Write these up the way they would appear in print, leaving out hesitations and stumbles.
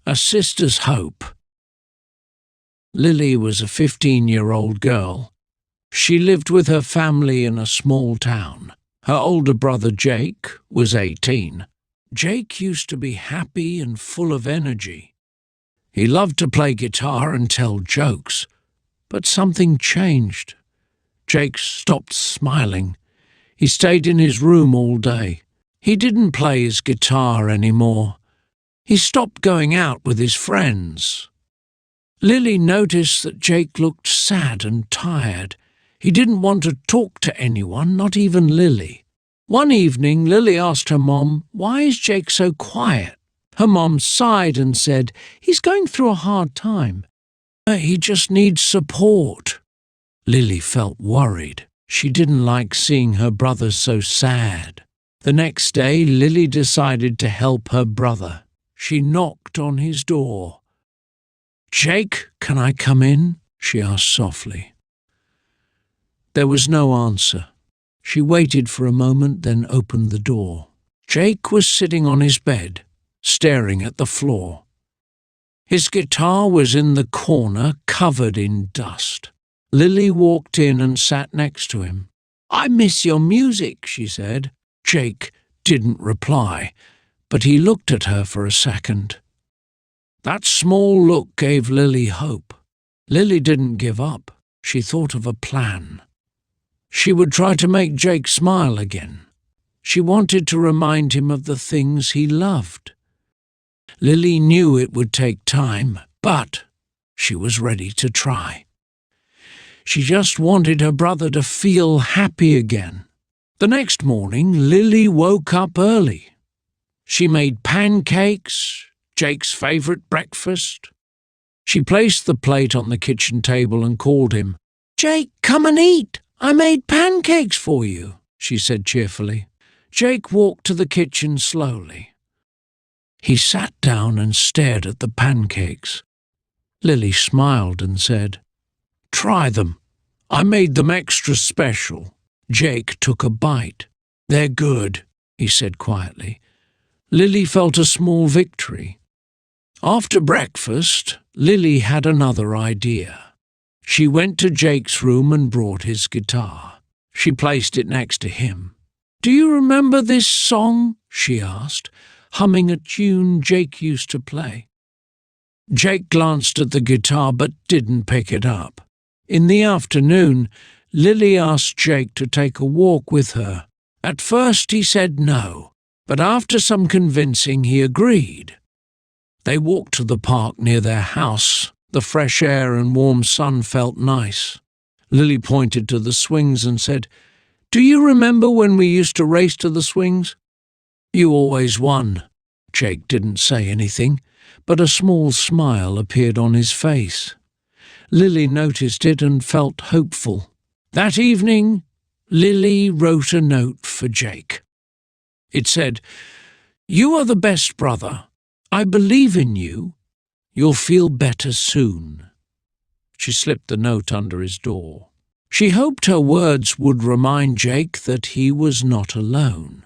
A sister's hope. Lily was a 15-year-old girl. She lived with her family in a small town. Her older brother Jake was 18. Jake used to be happy and full of energy. He loved to play guitar and tell jokes. But something changed. Jake stopped smiling. He stayed in his room all day. He didn't play his guitar anymore. He stopped going out with his friends. Lily noticed that Jake looked sad and tired. He didn't want to talk to anyone, not even Lily. One evening, Lily asked her mom, "Why is Jake so quiet?" Her mom sighed and said, "He's going through a hard time. He just needs support." Lily felt worried. She didn't like seeing her brother so sad. The next day, Lily decided to help her brother. She knocked on his door. "Jake, can I come in?" she asked softly. There was no answer. She waited for a moment, then opened the door. Jake was sitting on his bed, staring at the floor. His guitar was in the corner, covered in dust. Lily walked in and sat next to him. "I miss your music," she said. Jake didn't reply, but he looked at her for a second. That small look gave Lily hope. Lily didn't give up. She thought of a plan. She would try to make Jake smile again. She wanted to remind him of the things he loved. Lily knew it would take time, but she was ready to try. She just wanted her brother to feel happy again. The next morning, Lily woke up early. She made pancakes, Jake's favorite breakfast. She placed the plate on the kitchen table and called him. "Jake, come and eat. I made pancakes for you," she said cheerfully. Jake walked to the kitchen slowly. He sat down and stared at the pancakes. Lily smiled and said, "Try them. I made them extra special." Jake took a bite. "They're good," he said quietly. Lily felt a small victory. After breakfast, Lily had another idea. She went to Jake's room and brought his guitar. She placed it next to him. "Do you remember this song?" she asked, humming a tune Jake used to play. Jake glanced at the guitar but didn't pick it up. In the afternoon, Lily asked Jake to take a walk with her. At first he said no, but after some convincing he agreed. They walked to the park near their house. The fresh air and warm sun felt nice. Lily pointed to the swings and said, "Do you remember when we used to race to the swings?" "You always won." Jake didn't say anything, but a small smile appeared on his face. Lily noticed it and felt hopeful. That evening, Lily wrote a note for Jake. It said, "You are the best brother. I believe in you. You'll feel better soon." She slipped the note under his door. She hoped her words would remind Jake that he was not alone.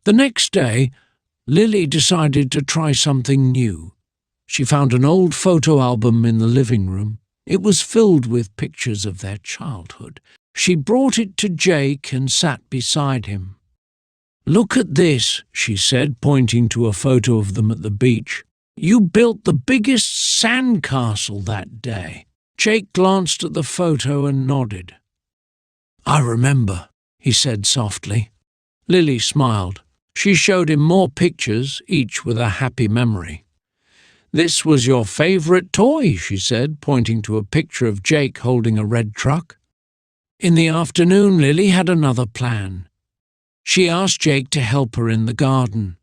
The next day, Lily decided to try something new. She found an old photo album in the living room. It was filled with pictures of their childhood. She brought it to Jake and sat beside him. "Look at this," she said, pointing to a photo of them at the beach. "You built the biggest sandcastle that day." Jake glanced at the photo and nodded. "I remember," he said softly. Lily smiled. She showed him more pictures, each with a happy memory. "This was your favorite toy," she said, pointing to a picture of Jake holding a red truck. In the afternoon, Lily had another plan. She asked Jake to help her in the garden.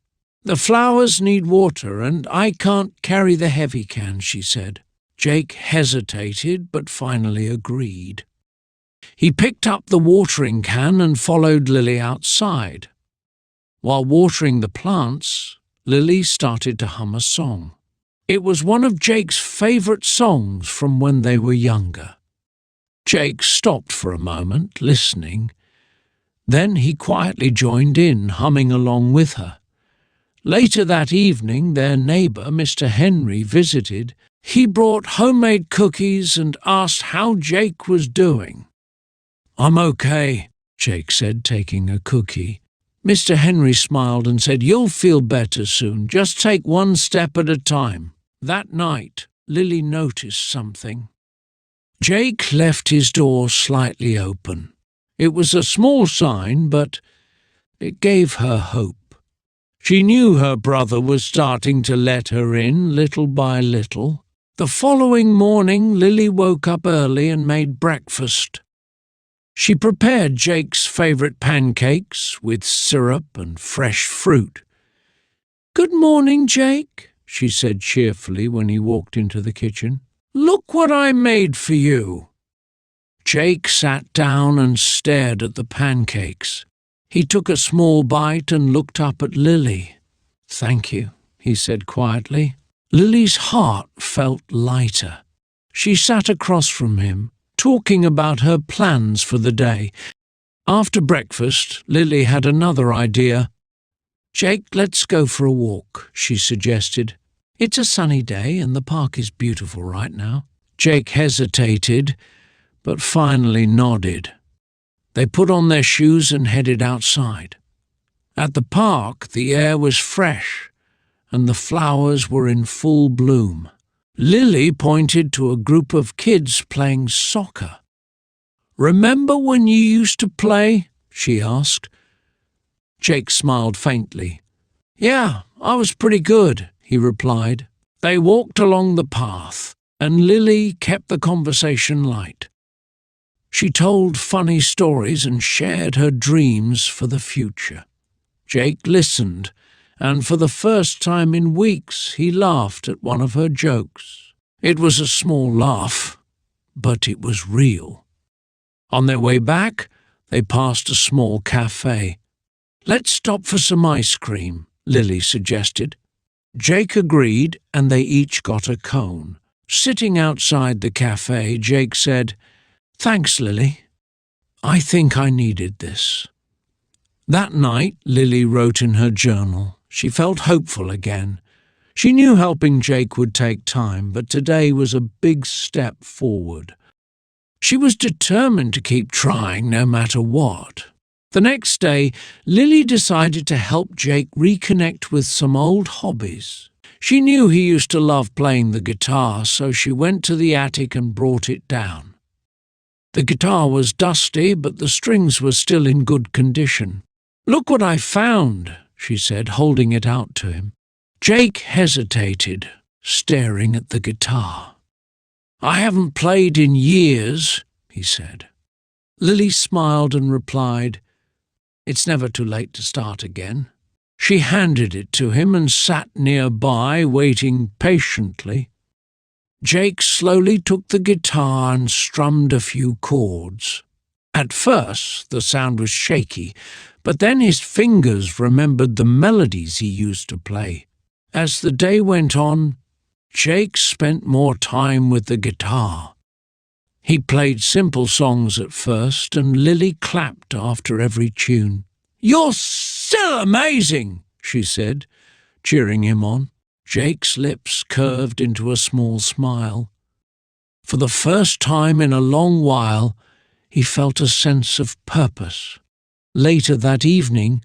"The flowers need water, and I can't carry the heavy can," she said. Jake hesitated, but finally agreed. He picked up the watering can and followed Lily outside. While watering the plants, Lily started to hum a song. It was one of Jake's favorite songs from when they were younger. Jake stopped for a moment, listening. Then he quietly joined in, humming along with her. Later that evening, their neighbour, Mr. Henry, visited. He brought homemade cookies and asked how Jake was doing. "I'm okay," Jake said, taking a cookie. Mr. Henry smiled and said, "You'll feel better soon. Just take one step at a time." That night, Lily noticed something. Jake left his door slightly open. It was a small sign, but it gave her hope. She knew her brother was starting to let her in little by little. The following morning, Lily woke up early and made breakfast. She prepared Jake's favourite pancakes with syrup and fresh fruit. "Good morning, Jake," she said cheerfully when he walked into the kitchen. "Look what I made for you." Jake sat down and stared at the pancakes. He took a small bite and looked up at Lily. "Thank you," he said quietly. Lily's heart felt lighter. She sat across from him, talking about her plans for the day. After breakfast, Lily had another idea. "Jake, let's go for a walk," she suggested. "It's a sunny day and the park is beautiful right now." Jake hesitated, but finally nodded. They put on their shoes and headed outside. At the park, the air was fresh and the flowers were in full bloom. Lily pointed to a group of kids playing soccer. "Remember when you used to play?" she asked. Jake smiled faintly. "Yeah, I was pretty good," he replied. They walked along the path, and Lily kept the conversation light. She told funny stories and shared her dreams for the future. Jake listened, and for the first time in weeks he laughed at one of her jokes. It was a small laugh, but it was real. On their way back, they passed a small cafe. "Let's stop for some ice cream," Lily suggested. Jake agreed, and they each got a cone. Sitting outside the cafe, Jake said, "Thanks, Lily. I think I needed this." That night, Lily wrote in her journal. She felt hopeful again. She knew helping Jake would take time, but today was a big step forward. She was determined to keep trying no matter what. The next day, Lily decided to help Jake reconnect with some old hobbies. She knew he used to love playing the guitar, so she went to the attic and brought it down. The guitar was dusty, but the strings were still in good condition. "Look what I found," she said, holding it out to him. Jake hesitated, staring at the guitar. "I haven't played in years," he said. Lily smiled and replied, "It's never too late to start again." She handed it to him and sat nearby, waiting patiently. Jake slowly took the guitar and strummed a few chords. At first, the sound was shaky, but then his fingers remembered the melodies he used to play. As the day went on, Jake spent more time with the guitar. He played simple songs at first, and Lily clapped after every tune. "You're still amazing," she said, cheering him on. Jake's lips curved into a small smile. For the first time in a long while, he felt a sense of purpose. Later that evening,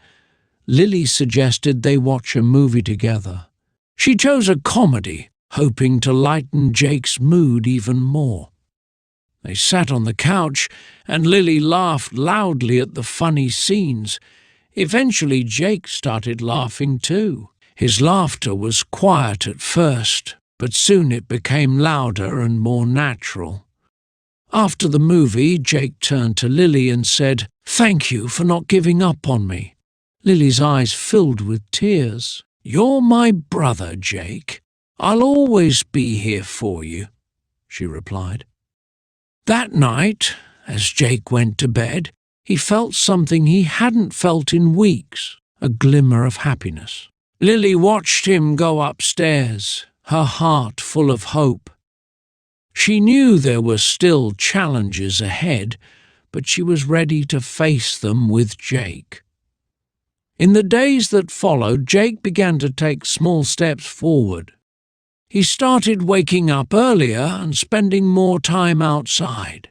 Lily suggested they watch a movie together. She chose a comedy, hoping to lighten Jake's mood even more. They sat on the couch, and Lily laughed loudly at the funny scenes. Eventually, Jake started laughing too. His laughter was quiet at first, but soon it became louder and more natural. After the movie, Jake turned to Lily and said, "Thank you for not giving up on me." Lily's eyes filled with tears. "You're my brother, Jake. I'll always be here for you," she replied. That night, as Jake went to bed, he felt something he hadn't felt in weeks, a glimmer of happiness. Lily watched him go upstairs, her heart full of hope. She knew there were still challenges ahead, but she was ready to face them with Jake. In the days that followed, Jake began to take small steps forward. He started waking up earlier and spending more time outside.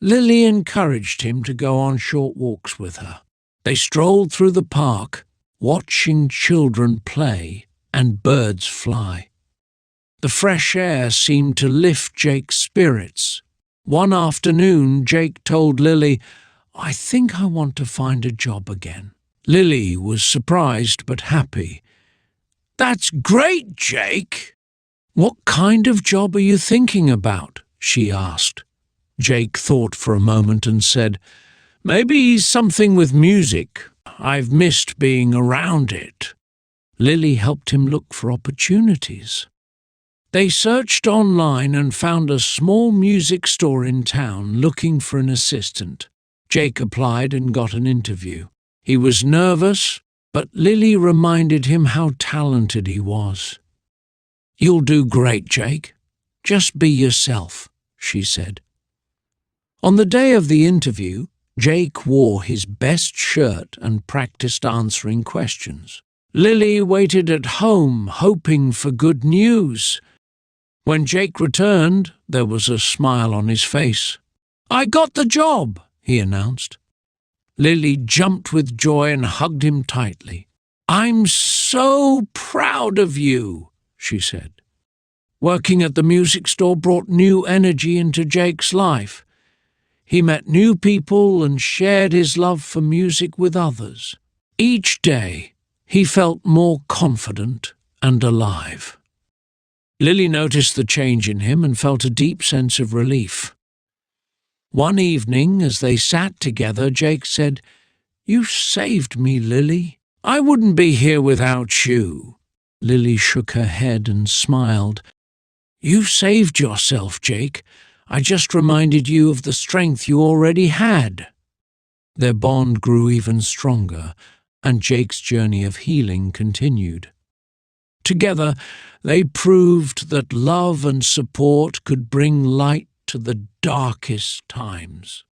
Lily encouraged him to go on short walks with her. They strolled through the park, watching children play and birds fly. The fresh air seemed to lift Jake's spirits. One afternoon, Jake told Lily, "I think I want to find a job again." Lily was surprised but happy. "That's great, Jake! What kind of job are you thinking about?" she asked. Jake thought for a moment and said, "Maybe something with music. I've missed being around it." Lily helped him look for opportunities. They searched online and found a small music store in town looking for an assistant. Jake applied and got an interview. He was nervous, but Lily reminded him how talented he was. "You'll do great, Jake. Just be yourself," she said. On the day of the interview, Jake wore his best shirt and practiced answering questions. Lily waited at home, hoping for good news. When Jake returned, there was a smile on his face. "I got the job," he announced. Lily jumped with joy and hugged him tightly. "I'm so proud of you," she said. Working at the music store brought new energy into Jake's life. He met new people and shared his love for music with others. Each day, he felt more confident and alive. Lily noticed the change in him and felt a deep sense of relief. One evening, as they sat together, Jake said, "You saved me, Lily. I wouldn't be here without you." Lily shook her head and smiled. "You saved yourself, Jake. I just reminded you of the strength you already had." Their bond grew even stronger, and Jake's journey of healing continued. Together, they proved that love and support could bring light to the darkest times.